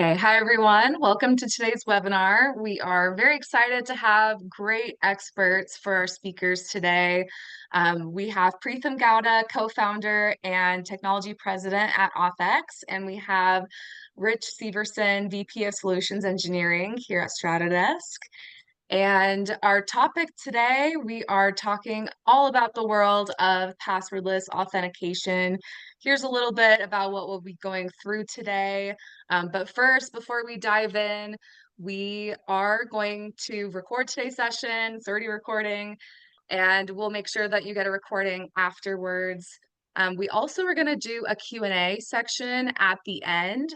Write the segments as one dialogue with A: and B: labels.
A: Okay, hi everyone. Welcome to today's webinar. We are very excited to have great experts for our speakers today. We have Preetham Gowda, co-founder and technology president at AuthX, and we have Rich Severson, VP of Solutions Engineering here at Stratodesk. And our topic today, we are talking all about the world of passwordless authentication. Here's a little bit about what we'll be going through today. But first, before we dive in, we are going to record today's session. It's already recording, and we'll make sure that you get a recording afterwards. We also are going to do a Q&A section at the end.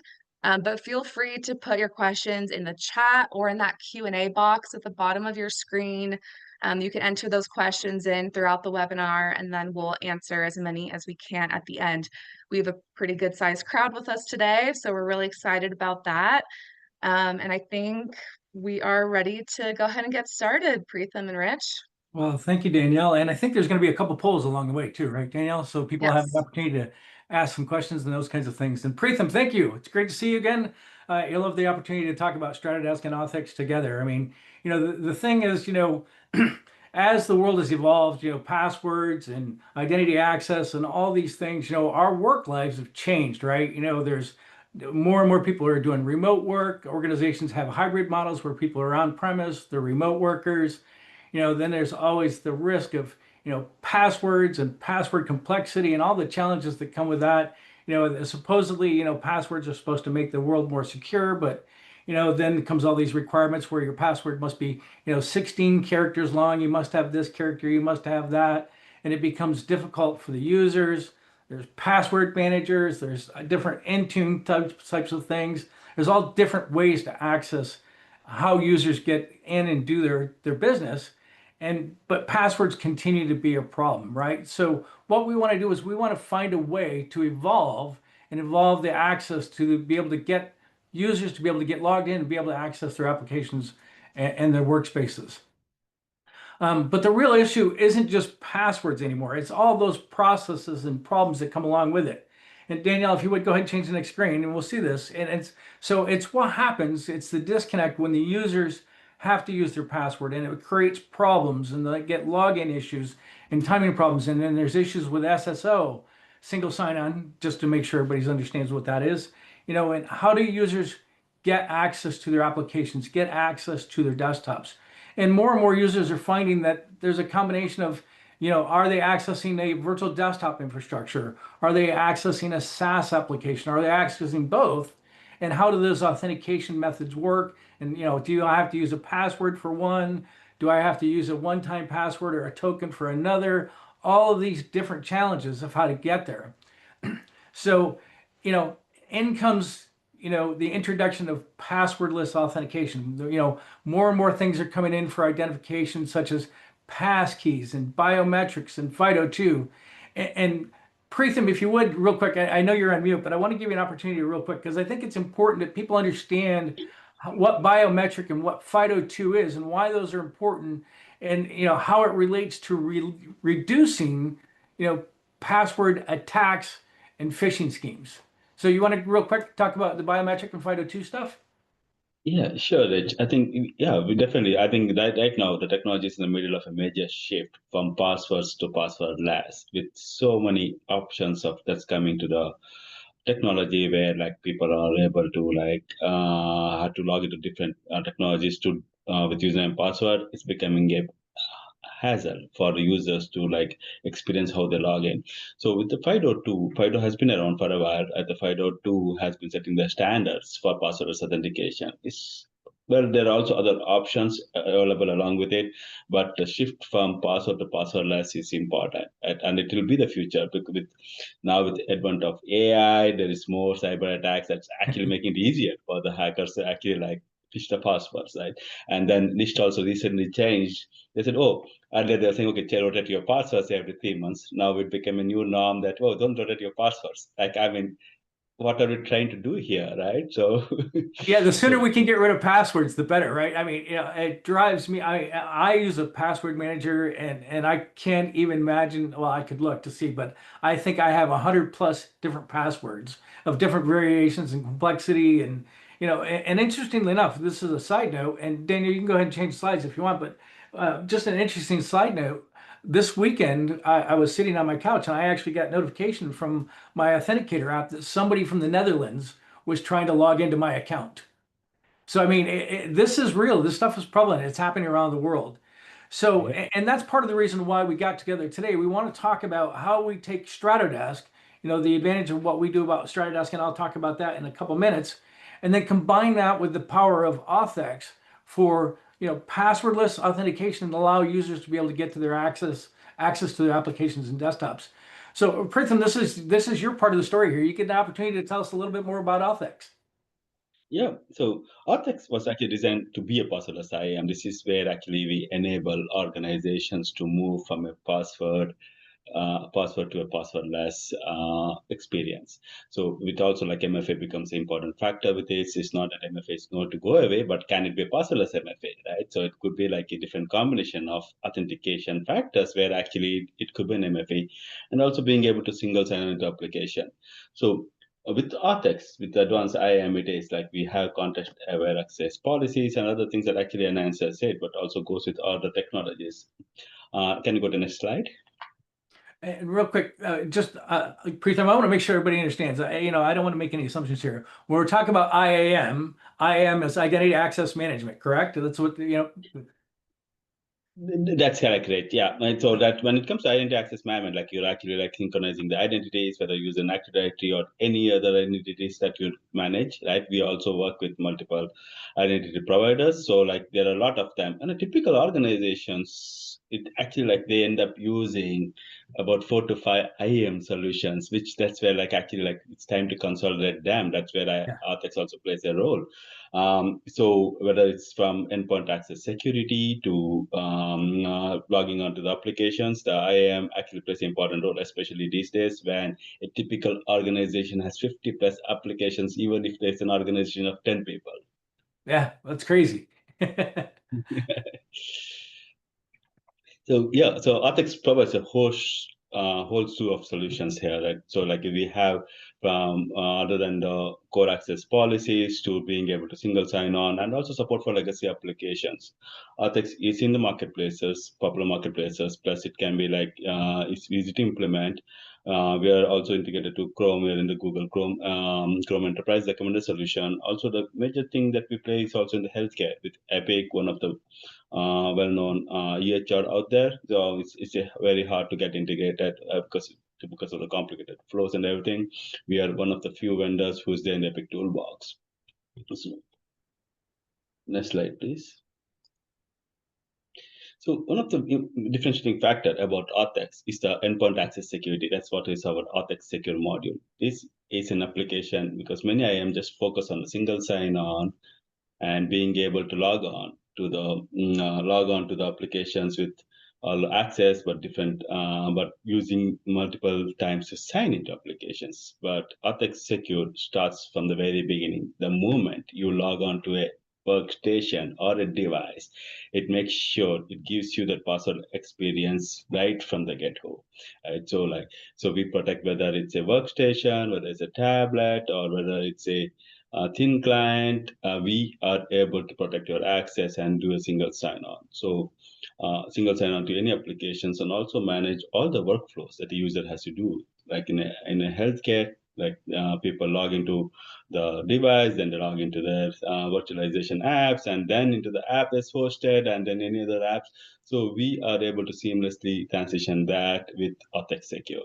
A: But feel free to put your questions in the chat or in that Q&A box at the bottom of your screen. You can enter those questions in throughout the webinar, and then we'll answer as many as we can at the end. We have a pretty good sized crowd with us today, so we're really excited about that. And I think we are ready to go ahead and get started, Preetham and Rich.
B: Well, thank you, Danielle. And I think there's going to be a couple polls along the way too, right, Danielle? So people have the opportunity to ask some questions and those kinds of things. And Preetham, thank you. It's great to see you again. I love the opportunity to talk about Stratodesk and AuthX together. I mean, the thing is, as the world has evolved, passwords and identity access and all these things, our work lives have changed, right? There's more and more people are doing remote work. Organizations have hybrid models where people are on premise, they're remote workers. Then there's always the risk of, passwords and password complexity and all the challenges that come with that. Supposedly, passwords are supposed to make the world more secure, but, then comes all these requirements where your password must be, 16 characters long. You must have this character, you must have that. And it becomes difficult for the users. There's password managers, there's different Intune types of things. There's all different ways to access how users get in and do their business. But passwords continue to be a problem, right? So what we want to do is we want to find a way to evolve the access to be able to get users to be able to get logged in and be able to access their applications and their workspaces. But the real issue isn't just passwords anymore. It's all those processes and problems that come along with it. And Danielle, if you would go ahead and change the next screen, and we'll see this. And it's what happens. It's the disconnect when the users have to use their password, and it creates problems, and they get login issues and timing problems. And then there's issues with SSO, single sign-on, just to make sure everybody understands what that is. And how do users get access to their applications, get access to their desktops? And more users are finding that there's a combination of, are they accessing a virtual desktop infrastructure? Are they accessing a SaaS application? Are they accessing both? And how do those authentication methods work? And, do I have to use a password for one? Do I have to use a one-time password or a token for another? All of these different challenges of how to get there. So, in comes, the introduction of passwordless authentication. More and more things are coming in for identification, such as passkeys and biometrics and FIDO2. And Preetham, if you would, real quick, I know you're on mute, but I want to give you an opportunity real quick because I think it's important that people understand what biometric and what FIDO2 is and why those are important, and how it relates to reducing password attacks and phishing schemes. So you want to real quick talk about the biometric and FIDO2 stuff?
C: Yeah, sure, Rich. I think, we definitely, I think right now the technology is in the middle of a major shift from passwords to passwordless, with so many options of that's coming to the technology where like people are able to have to log into different technologies to with username and password. It's becoming a hassle for the users to experience how they log in. So with the FIDO2, FIDO has been around for a while. The FIDO2 has been setting the standards for passwordless authentication. There are also other options available along with it, but the shift from password to passwordless is important, and it will be the future because now with the advent of AI, there is more cyber attacks that's actually making it easier for the hackers to actually fish the passwords, right? And then NIST also recently changed. They said, oh, earlier they were saying, okay, rotate your passwords every 3 months. Now it became a new norm that, oh, don't rotate your passwords. What are we trying to do here, right? So
B: yeah, the sooner we can get rid of passwords, the better, right? I mean, it drives me. I use a password manager, and I can't even imagine. Well, I could look to see, but I think I have 100+ different passwords of different variations and complexity, and and interestingly enough, this is a side note, and Daniel, you can go ahead and change slides if you want, but just an interesting side note. This weekend, I was sitting on my couch and I actually got notification from my authenticator app that somebody from the Netherlands was trying to log into my account. So, I mean, this is real. This stuff is prevalent. It's happening around the world. So,
C: Yeah.
B: and that's part of the reason why we got together today. We want to talk about how we take Stratodesk, the advantage of what we do about Stratodesk, and I'll talk about that in a couple minutes, and then combine that with the power of AuthX for, passwordless authentication and allow users to be able to get to their access to their applications and desktops. So, Pritham, this is your part of the story here. You get the opportunity to tell us a little bit more about AuthX.
C: Yeah, so AuthX was actually designed to be a passwordless IAM. This is where actually we enable organizations to move from a password to a passwordless experience. So with also like MFA becomes an important factor with this. It's not that MFA is going to go away, but can it be a passwordless MFA, right? So it could be like a different combination of authentication factors where actually it could be an MFA and also being able to single sign on into application. So with AuthX, with the advanced IAM, it is like we have context-aware access policies and other things that actually Anand said, but also goes with other technologies. Can you go to the next slide?
B: And real quick, Preetham, I want to make sure everybody understands. I don't want to make any assumptions here. When we're talking about IAM is identity access management, correct? That's what
C: That's correct, right? Yeah. And so that when it comes to identity access management, like you're actually like synchronizing the identities, whether you use an Active Directory or any other identities that you manage, right? We also work with multiple identity providers. So like there are a lot of them. And a typical organizations, it actually like they end up using about 4 to 5 IAM solutions, which that's where like actually like it's time to consolidate them. That's where
B: yeah.
C: AuthX also plays a role. So whether it's from endpoint access security to logging onto the applications, the IAM actually plays an important role, especially these days when a typical organization has 50 plus applications, even if there's an organization of 10 people.
B: Yeah, that's crazy.
C: So yeah, so AuthX provides a whole slew of solutions here. Right? So like we have from other than the core access policies to being able to single sign on and also support for legacy applications. AuthX is in the marketplaces, popular marketplaces. Plus, it can be like it's easy to implement. We are also integrated to Chrome. We're in the Google Chrome, Chrome Enterprise recommended solution. Also, the major thing that we play is also in the healthcare with Epic, one of the well-known EHR out there. So it's very hard to get integrated because of the complicated flows and everything. We are one of the few vendors who's there in the Epic toolbox. So, next slide, please. So one of the differentiating factor about AuthX is the endpoint access security. That's what is our AuthX secure module. This is an application because many IAM just focus on a single sign-on and being able to log on to the applications with all access, but but using multiple times to sign into applications. But AuthX Secure starts from the very beginning. The moment you log on to a workstation or a device, it makes sure it gives you that password experience right from the get-go. Right? So we protect whether it's a workstation, whether it's a tablet, or whether it's a thin client, we are able to protect your access and do a single sign-on. So single sign-on to any applications and also manage all the workflows that the user has to do. Like in a healthcare, like people log into the device, then they log into their virtualization apps, and then into the app that's hosted, and then any other apps. So we are able to seamlessly transition that with AuthX Secure.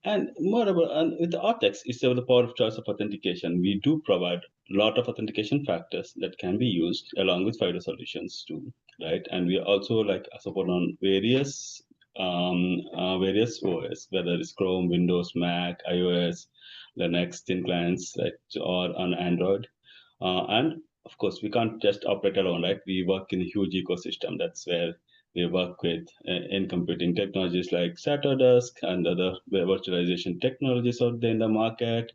C: And moreover, and with the AuthX, it's the power of choice of authentication. We do provide a lot of authentication factors that can be used along with FIDO solutions too, right? And we also like support on various OS, whether it's Chrome, Windows, Mac, iOS, Linux, thin clients, right, or on Android. And of course, we can't just operate alone, right? We work in a huge ecosystem. That's where we work with in computing technologies like Stratodesk and other virtualization technologies out there in the market.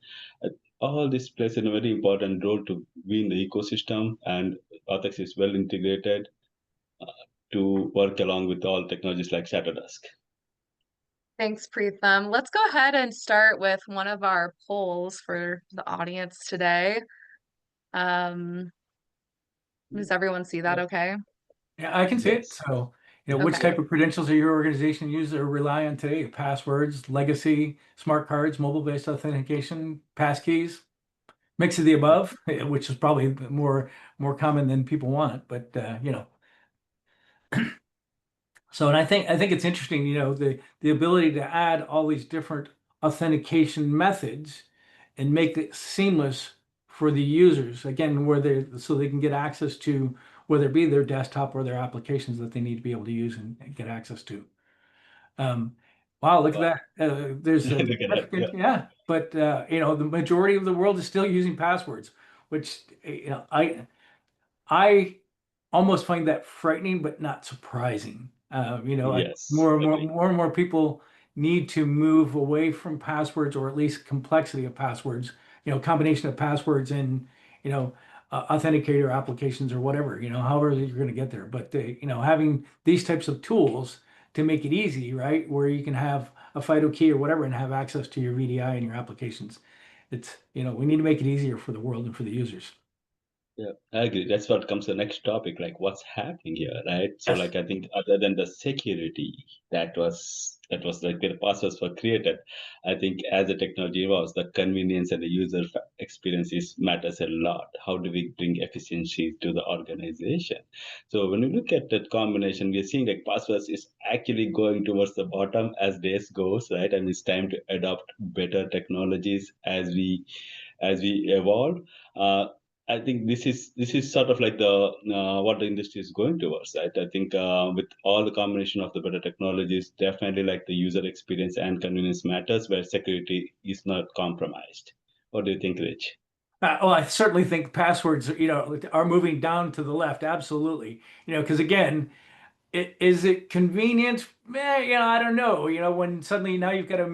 C: All this plays a very important role to be in the ecosystem, and AuthX is well integrated to work along with all technologies like Stratodesk.
A: Thanks, Preetham. Let's go ahead and start with one of our polls for the audience today. Does everyone see that okay?
B: Yeah, I can see it.
C: Yes.
B: So, which
A: Okay.
B: type of credentials are your organization use or rely on today? Passwords, legacy, smart cards, mobile-based authentication, passkeys, mix of the above, which is probably more common than people want. But so, and I think it's interesting, the ability to add all these different authentication methods and make it seamless for the users. Again, so they can get access to whether it be their desktop or their applications that they need to be able to use and get access to. Um, wow, look at
C: Wow.
B: that. There's a
C: Look at that. Yeah.
B: significant, yeah, but the majority of the world is still using passwords, which I almost find that frightening, but not surprising. Like
C: Yes. Agree.
B: more and more people need to move away from passwords, or at least complexity of passwords. Combination of passwords and authenticator applications or whatever. However you're going to get there. But having these types of tools to make it easy, right, where you can have a FIDO key or whatever and have access to your VDI and your applications. We need to make it easier for the world and for the users.
C: Yeah, I agree. That's what comes to the next topic, like what's happening here, right? So,
B: Yes.
C: like, I think other than the security that was like the passwords were created, I think as the technology evolves, the convenience and the experiences matters a lot. How do we bring efficiency to the organization? So, when we look at that combination, we're seeing like passwords is actually going towards the bottom as days goes, right? And it's time to adopt better technologies as we evolve. Uh, I think this is sort of like the what the industry is going towards, right? I think with all the combination of the better technologies, definitely like the user experience and convenience matters, where security is not compromised. What do you think, Rich?
B: Well, I certainly think passwords, are moving down to the left. Absolutely. Because again, is it convenient? I don't know. When suddenly now you've got to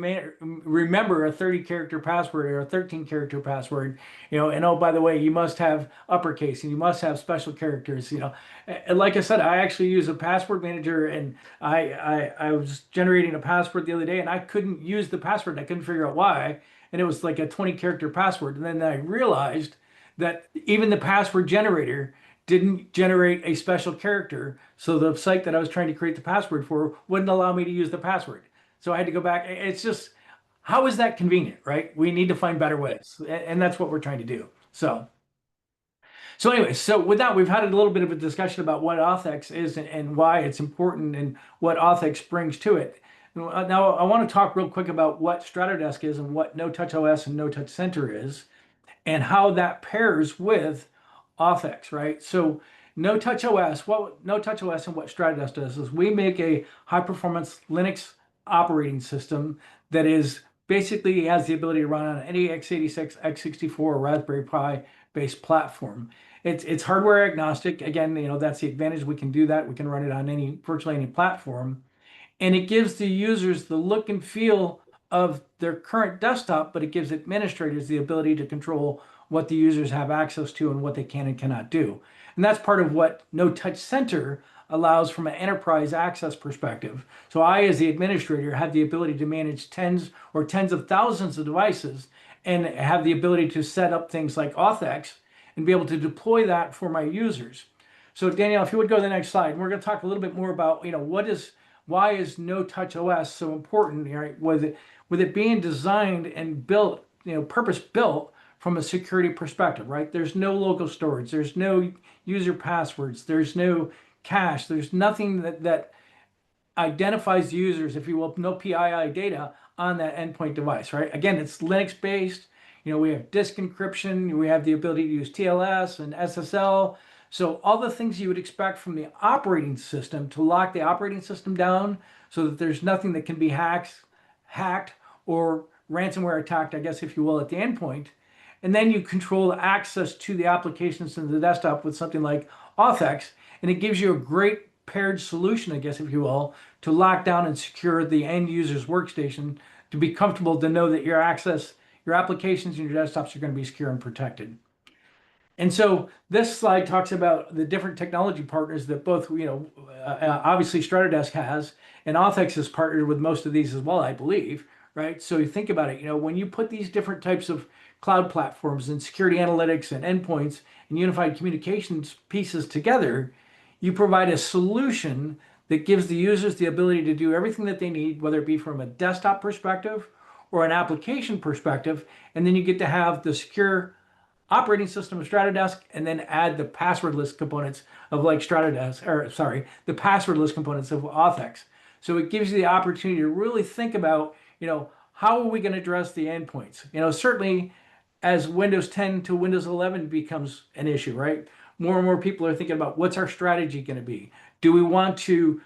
B: remember a 30-character password or a 13-character password, and oh, by the way, you must have uppercase and you must have special characters, And like I said, I actually use a password manager, and I was generating a password the other day and I couldn't use the password. I couldn't figure out why. And it was like a 20-character password. And then I realized that even the password generator didn't generate a special character. So the site that I was trying to create the password for wouldn't allow me to use the password. So I had to go back. It's just, how is that convenient, right? We need to find better
C: Yeah.
B: ways. And that's what we're trying to do. So anyway, so with that, we've had a little bit of a discussion about what AuthX is and why it's important and what AuthX brings to it. Now, I want to talk real quick about what Stratodesk is and what NoTouch OS and NoTouch Center is and how that pairs with AuthX, right? So NoTouch OS, what NoTouch OS and what Stratodesk does is we make a high performance Linux operating system that is basically has the ability to run on any x86, x64, or Raspberry Pi based platform. It's hardware agnostic. Again, that's the advantage. We can do that. We can run it on virtually any platform, and it gives the users the look and feel of their current desktop, but it gives administrators the ability to control what the users have access to and what they can and cannot do. And that's part of what No Touch Center allows from an enterprise access perspective. So I, as the administrator, have the ability to manage tens of thousands of devices and have the ability to set up things like AuthX and be able to deploy that for my users. So Danielle, if you would go to the next slide, we're going to talk a little bit more about, why is No Touch OS so important, right? With it being designed and built, purpose built from a security perspective, right? There's no local storage, there's no user passwords, there's no cache, there's nothing that identifies users, if you will, no PII data on that endpoint device, right? Again, it's Linux based. We have disk encryption, we have the ability to use TLS and SSL. So all the things you would expect from the operating system to lock the operating system down so that there's nothing that can be hacked or ransomware attacked, I guess, if you will, at the endpoint. And then you control access to the applications in the desktop with something like AuthX, and it gives you a great paired solution, I guess, if you will, to lock down and secure the end user's workstation to be comfortable to know that your applications and your desktops are going to be secure and protected. And so this slide talks about the different technology partners that both, obviously Stratodesk has, and AuthX is partnered with most of these as well, I believe, right? So you think about it, when you put these different types of cloud platforms and security analytics and endpoints and unified communications pieces together, you provide a solution that gives the users the ability to do everything that they need, whether it be from a desktop perspective or an application perspective, and then you get to have the secure operating system of Stratodesk, and then add the passwordless components of like Stratodesk, or sorry, the passwordless components of AuthX. So it gives you the opportunity to really think about, how are we going to address the endpoints? Certainly as Windows 10 to Windows 11 becomes an issue, right? More and more people are thinking about what's our strategy going to be? Do we want to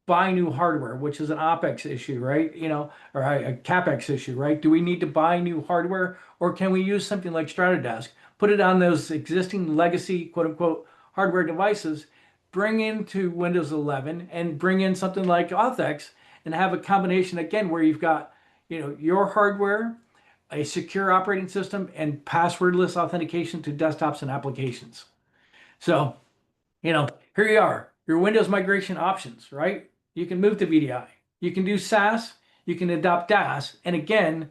B: buy new hardware, which is an OpEx issue, right? Or a CapEx issue, right? Do we need to buy new hardware, or can we use something like Stratodesk, put it on those existing legacy, quote unquote, hardware devices, bring into Windows 11 and bring in something like AuthX and have a combination again where you've got, your hardware, a secure operating system, and passwordless authentication to desktops and applications. So here you are, your Windows migration options, right? You can move to VDI, you can do SaaS, you can adopt DaaS, and again,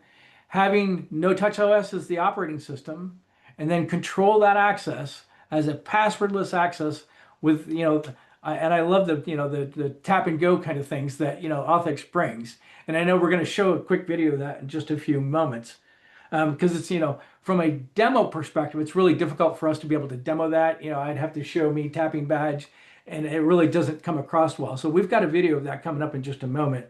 B: having NoTouch OS as the operating system, and then control that access as a passwordless access with, and I love the tap and go kind of things that, AuthX brings. And I know we're going to show a quick video of that in just a few moments because it's, from a demo perspective, it's really difficult for us to be able to demo that. I'd have to show me tapping badge, and it really doesn't come across well. So we've got a video of that coming up in just a moment.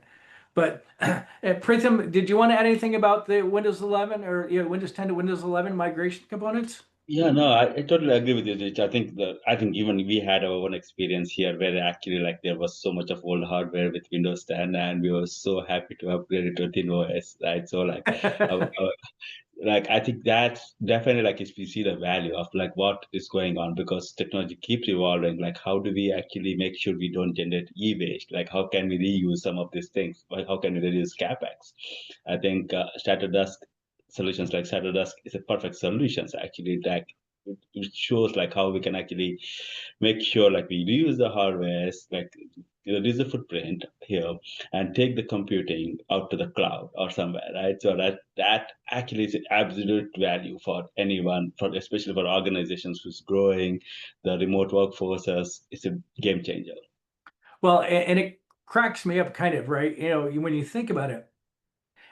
B: But Pritham, did you want to add anything about the Windows 11 or Windows 10 to Windows 11 migration components?
C: Yeah, no, I totally agree with you, Rich. I think even we had our own experience here where actually like there was so much of old hardware with Windows 10, and we were so happy to upgrade it to thin OS, right? So like our like I think that's definitely like if we see the value of like what is going on because technology keeps evolving. Like how do we actually make sure we don't generate e-waste? Like how can we reuse some of these things? How can we reduce capex? I think Stratodesk solutions like Stratodesk is a perfect solutions actually that it shows like how we can actually make sure like we reuse the hardware, like reduce the footprint here and take the computing out to the cloud or somewhere, right? So that actually is absolute value for anyone, for especially for organizations who's growing, the remote workforces. It's a game changer.
B: Well, and it cracks me up kind of, right? When you think about it,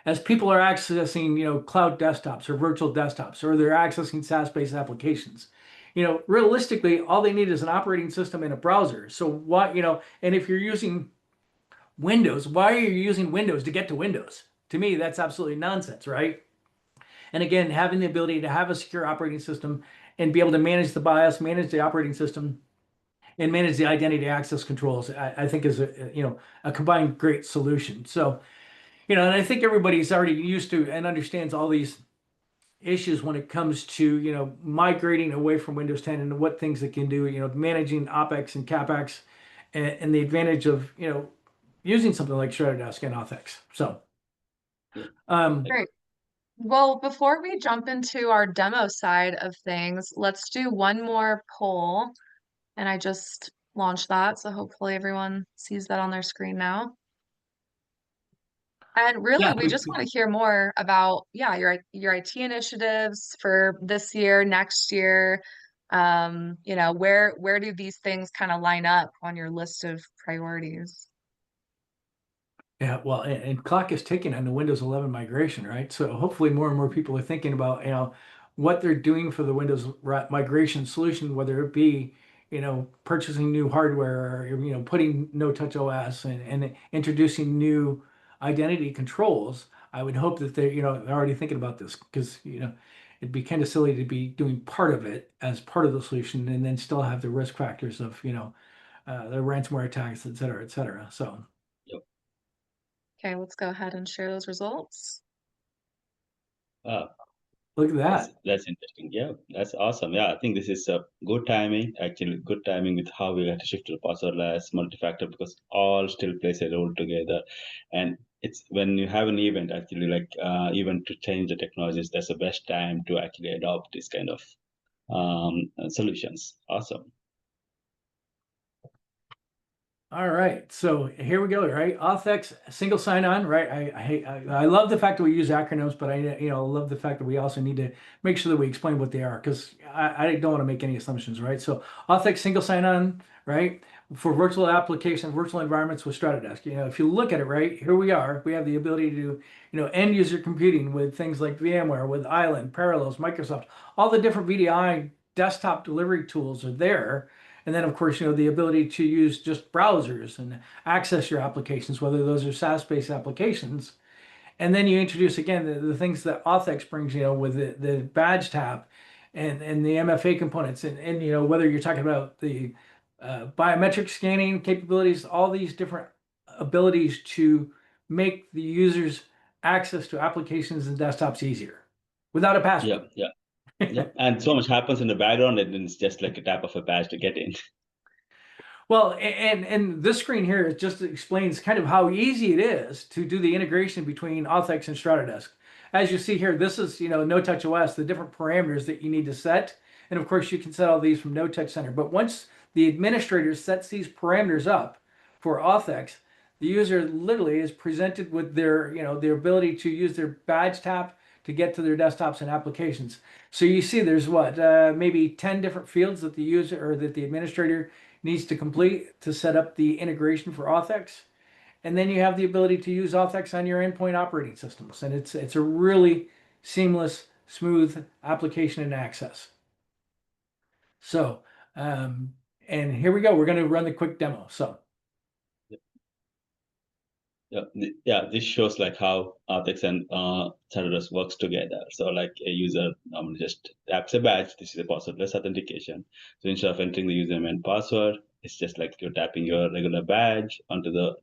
B: as people are accessing, cloud desktops or virtual desktops, or they're accessing SaaS-based applications, realistically, all they need is an operating system and a browser. So why, and if you're using Windows, why are you using Windows to get to Windows? To me, that's absolutely nonsense, right? And again, having the ability to have a secure operating system and be able to manage the BIOS, manage the operating system, and manage the identity access controls, I think is a combined great solution. So, and I think everybody's already used to and understands all these issues when it comes to, migrating away from Windows 10 and what things it can do, managing OpEx and CapEx and the advantage of, using something like Stratodesk and AuthX. So,
A: Great. Well, before we jump into our demo side of things, let's do one more poll. And I just launched that, so hopefully everyone sees that on their screen now. And really,
B: yeah,
A: we just want to hear more about, yeah, your IT initiatives for this year, next year. Where do these things kind of line up on your list of priorities?
B: yeah, well, and clock is ticking on the Windows 11 migration, right? So hopefully more and more people are thinking about, what they're doing for the Windows migration solution, whether it be, purchasing new hardware or, putting no touch OS and introducing new identity controls. I would hope that they're already thinking about this because, it'd be kind of silly to be doing part of it as part of the solution and then still have the risk factors of, the ransomware attacks, et cetera, et cetera. So.
C: Yep.
A: Okay, let's go ahead and share those results.
C: Uh,
B: Look at that.
C: That's interesting. Yeah, that's awesome. Yeah, I think this is a good timing, actually, good timing with how we have to shift to passwordless multi-factor because all still plays a role together. And it's when you have an event, actually, like even to change the technologies, that's the best time to actually adopt this kind of solutions. Awesome.
B: All right, so here we go, right? AuthX single sign-on, right? I love the fact that we use acronyms, but I love the fact that we also need to make sure that we explain what they are, because I don't want to make any assumptions, right? So AuthX single sign-on, right? For virtual application, virtual environments with Stratodesk. If you look at it, right, here we are. We have the ability to do, end user computing with things like VMware, with Island, Parallels, Microsoft, all the different VDI desktop delivery tools are there. And then, of course, the ability to use just browsers and access your applications, whether those are SaaS-based applications. And then you introduce, again, the things that AuthX brings, with the badge tab and the MFA components. And whether you're talking about the biometric scanning capabilities, all these different abilities to make the user's access to applications and desktops easier without a password.
C: Yeah. Yeah, and so much happens in the background, and it's just like a tap of a badge to get in.
B: Well, and this screen here just explains kind of how easy it is to do the integration between AuthX and Stratodesk. As you see here, this is NoTouch OS, the different parameters that you need to set, and of course you can set all these from NoTouch Center. But once the administrator sets these parameters up for AuthX, the user literally is presented with their their ability to use their badge tap to get to their desktops and applications. So you see there's what, maybe 10 different fields that the user or that the administrator needs to complete to set up the integration for AuthX. And then you have the ability to use AuthX on your endpoint operating systems. And it's a really seamless, smooth application and access. So, and here we go. We're going to run the quick demo. So.
C: Yeah, this shows like how AuthX and Stratodesk works together. So like a user just taps a badge. This is a passwordless authentication. So instead of entering the username and password, it's just like you're tapping your regular badge onto the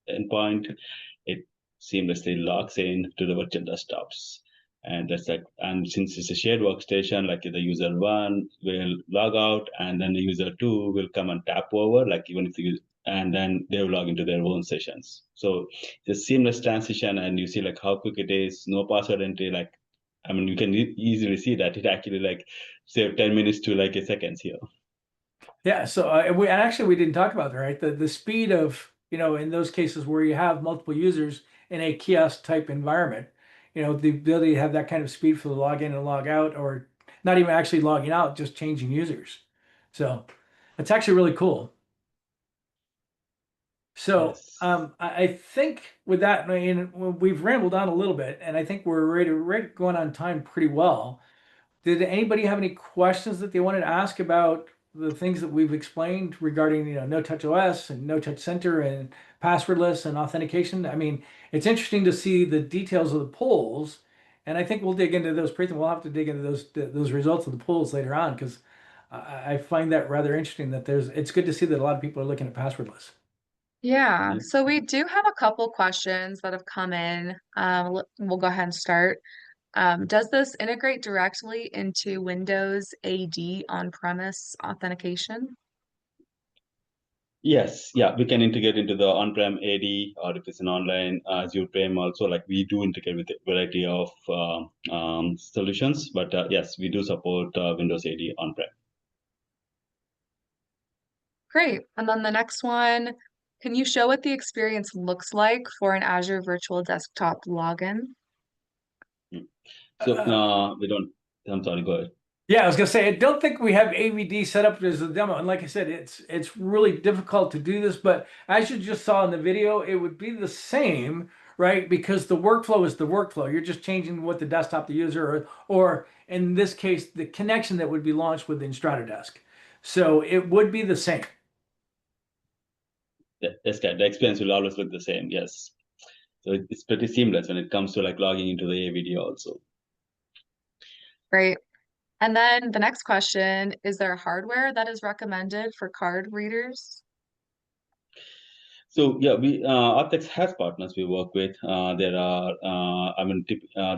C: endpoint. It seamlessly logs in to the virtual desktops. And since it's a shared workstation, like the user 1 will log out, and then the user 2 will come and tap over, like even if and then they will log into their own sessions. So it's a seamless transition, and you see like how quick it is, no password entry. Like, you can easily see that it actually like saved 10 minutes to like a seconds here.
B: Yeah, so we didn't talk about that, right? The speed of, in those cases where you have multiple users in a kiosk type environment, the ability to have that kind of speed for the login and log out, or not even actually logging out, just changing users. So it's actually really cool. So
C: Yes.
B: I think with that, we've rambled on a little bit, and I think we're ready going on time pretty well. Did anybody have any questions that they wanted to ask about the things that we've explained regarding, NoTouch OS and NoTouch Center and passwordless and authentication? I mean, it's interesting to see the details of the polls, and I think we'll dig into those. We'll have to dig into those results of the polls later on, because I find that rather interesting. That it's good to see that a lot of people are looking at passwordless.
A: Yeah, so we do have a couple questions that have come in. We'll go ahead and start. Does this integrate directly into Windows AD on-premise authentication?
C: Yes, yeah, we can integrate into the on-prem AD, or if it's an online Azure PREM also, like we do integrate with a variety of solutions, but yes, we do support Windows AD on-prem.
A: Great. And then the next one, can you show what the experience looks like for an Azure Virtual Desktop login?
C: So I'm sorry, go ahead.
B: Yeah, I was gonna say, I don't think we have AVD set up as a demo. And like I said, it's really difficult to do this, but as you just saw in the video, it would be the same, right? Because the workflow is the workflow. You're just changing what the desktop the user, or in this case, the connection that would be launched within Stratodesk. So it would be the same.
C: Yes, the experience will always look the same, yes. So it's pretty seamless when it comes to like logging into the AVD also.
A: Great. And then the next question, is there hardware that is recommended for card readers?
C: So yeah, we AuthX has partners we work with. There are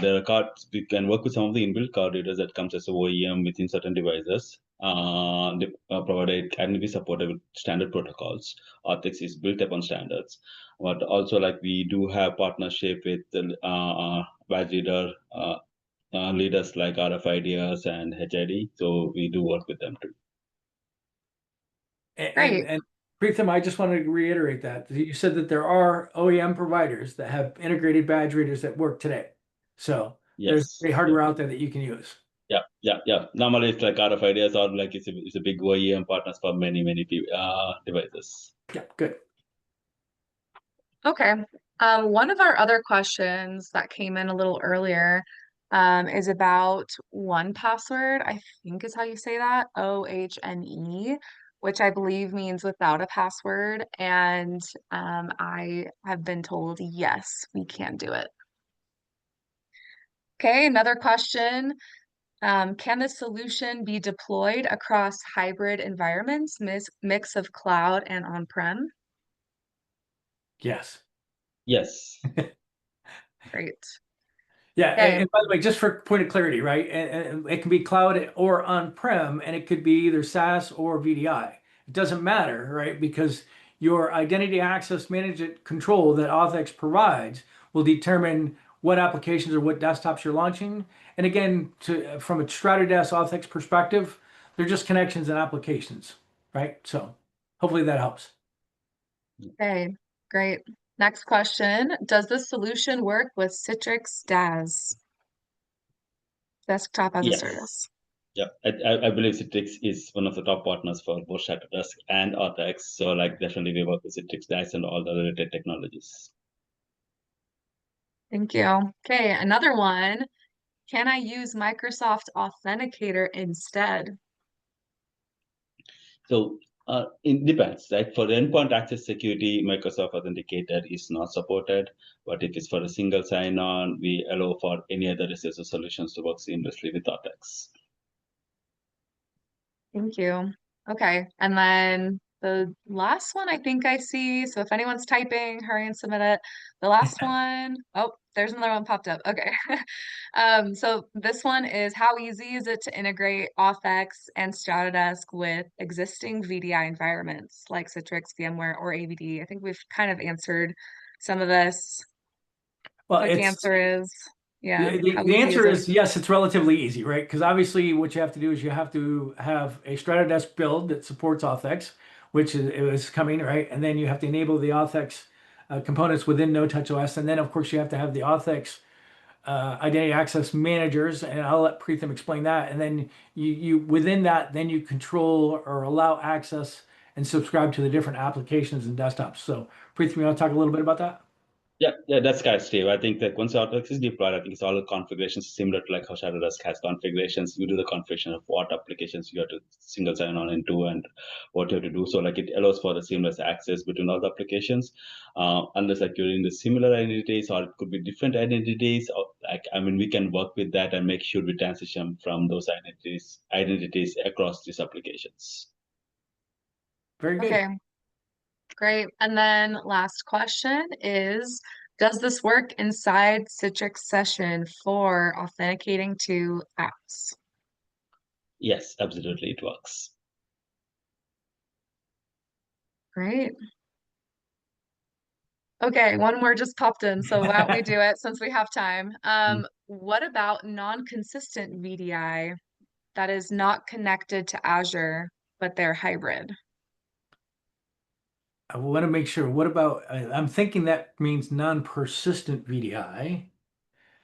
C: there are cards we can work with some of the inbuilt card readers that comes as a OEM within certain devices. They it can be supported with standard protocols. AuthX is built upon standards, but also like we do have partnership with the badge reader leaders like RFIDs and HID. So we do work with them too.
B: And Preetham, I just wanted to reiterate that you said that there are OEM providers that have integrated badge readers that work today. So there's
C: Yes.
B: great hardware out there that you can use.
C: Yeah. Normally it's like RFIDs or like it's a big OEM partners for many devices.
B: Yeah, good.
A: Okay. One of our other questions that came in a little earlier is about 1Password, I think is how you say that, OHNE, which I believe means without a password. And I have been told, yes, we can do it. Okay, another question. Can the solution be deployed across hybrid environments, mix of cloud and on-prem?
B: Yes.
C: Yes.
A: Great.
B: Yeah,
A: Okay.
B: and by the way, just for point of clarity, right? And it can be cloud or on-prem, and it could be either SaaS or VDI. It doesn't matter, right? Because your identity access management control that AuthX provides will determine what applications or what desktops you're launching. And again, from a Stratodesk AuthX perspective, they're just connections and applications, right? So hopefully that helps.
A: Okay, great. Next question. Does this solution work with Citrix DaaS, desktop as a
C: Yes.
A: service?
C: Yeah, I believe Citrix is one of the top partners for both Stratodesk and AuthX. So like definitely we work with Citrix, DaaS, and all the related technologies.
A: Thank you. Okay, another one. Can I use Microsoft Authenticator instead?
C: So it depends, right? For the endpoint access security, Microsoft Authenticator is not supported. But if it's for a single sign-on, we allow for any other SSO solutions to work seamlessly with AuthX.
A: Thank you. Okay, and then the last one I think I see. So if anyone's typing, hurry and submit it. The last one, oh, there's another one popped up. Okay. So this one is how easy is it to integrate AuthX and Stratodesk with existing VDI environments like Citrix, VMware, or AVD? I think we've kind of answered some of this.
B: Well,
A: Quick answer is, yeah, how
B: the
A: easy is
B: answer
A: it?
B: is yes, it's relatively easy, right? Because obviously what you have to do is you have to have a Stratodesk build that supports AuthX, which is coming, right? And then you have to enable the AuthX components within NoTouch OS. And then, of course, you have to have the AuthX identity access managers, and I'll let Preetham explain that. And then you within that, then you control or allow access and subscribe to the different applications and desktops. So Preetham, you want to talk a little bit about that?
C: Yeah, that's correct, Steve. I think that once AuthX is deployed, I think it's all the configurations similar to like how Shadowdesk has configurations. You do the configuration of what applications you have to single sign on into and what you have to do. So like it allows for the seamless access between all the applications, unless like you're in the similar identities or it could be different identities. Or like I mean, we can work with that and make sure we transition from those identities across these applications.
B: Very good.
A: Okay. Great. And then last question is, does this work inside Citrix Session for authenticating to apps?
C: Yes, absolutely, it works.
A: Great. Okay, one more just popped in, so why don't we do it since we have time? What about non-consistent VDI that is not connected to Azure, but they're hybrid?
B: I want to make sure. What about, I'm thinking that means non-persistent VDI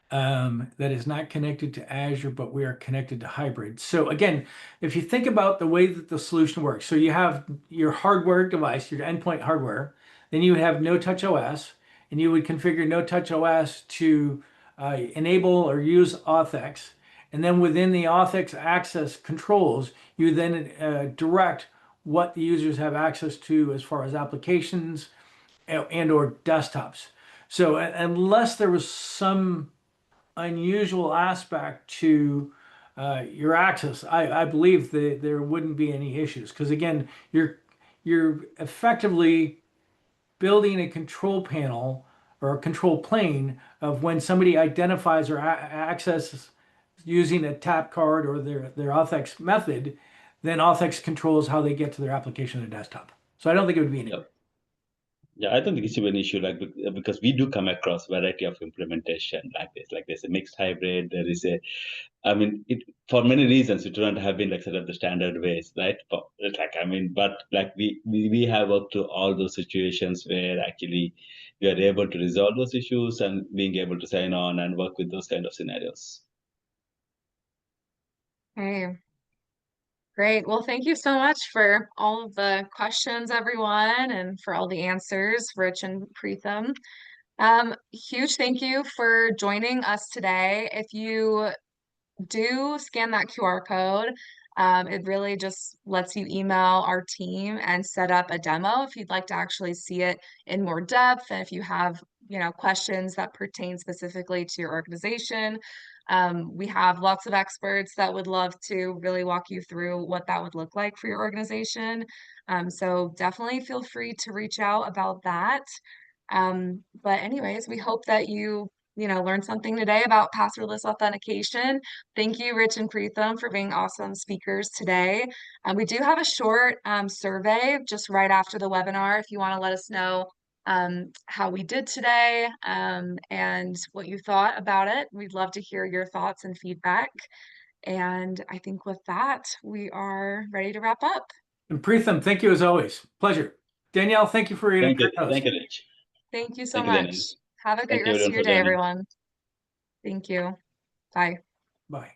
B: that is not connected to Azure, but we are connected to hybrid. So again, if you think about the way that the solution works, so you have your hardware device, your endpoint hardware, then you would have NoTouch OS, and you would configure NoTouch OS to enable or use AuthX. And then within the AuthX access controls, you then direct what the users have access to as far as applications and or desktops. So unless there was some unusual aspect to your access, I believe that there wouldn't be any issues because again, you're effectively building a control panel or a control plane of when somebody identifies or accesses using a tap card or their AuthX method, then AuthX controls how they get to their application or desktop. So I don't think it would be an issue.
C: Yeah, I don't think it should be an issue, like because we do come across variety of implementation like this. Like there's a mixed hybrid. There is a, I mean, it for many reasons it wouldn't have been like sort of the standard ways, right? But it's like, I mean, but like we have worked through all those situations where actually we are able to resolve those issues and being able to sign on and work with those kind of scenarios.
A: Okay. Great. Well, thank you so much for all of the questions, everyone, and for all the answers, Rich and Preetham. Huge thank you for joining us today. If you do scan that QR code, it really just lets you email our team and set up a demo if you'd like to actually see it in more depth. And if you have, questions that pertain specifically to your organization, we have lots of experts that would love to really walk you through what that would look like for your organization. So definitely feel free to reach out about that. But anyways, we hope that you learned something today about passwordless authentication. Thank you, Rich and Preetham, for being awesome speakers today. We do have a short survey just right after the webinar if you want to let us know how we did today and what you thought about it. We'd love to hear your thoughts and feedback. And I think with that, we are ready to wrap up.
B: And Preetham, thank you as always. Pleasure. Danielle, thank you for your
C: Thank you,
B: host.
C: thank you, Rich.
A: Thank you so
C: Thank you,
A: much.
C: Daniel.
A: Have a great
C: Thank you
A: rest of
C: everyone
A: your
C: for
A: day,
C: joining.
A: everyone. Thank you. Bye.
B: Bye.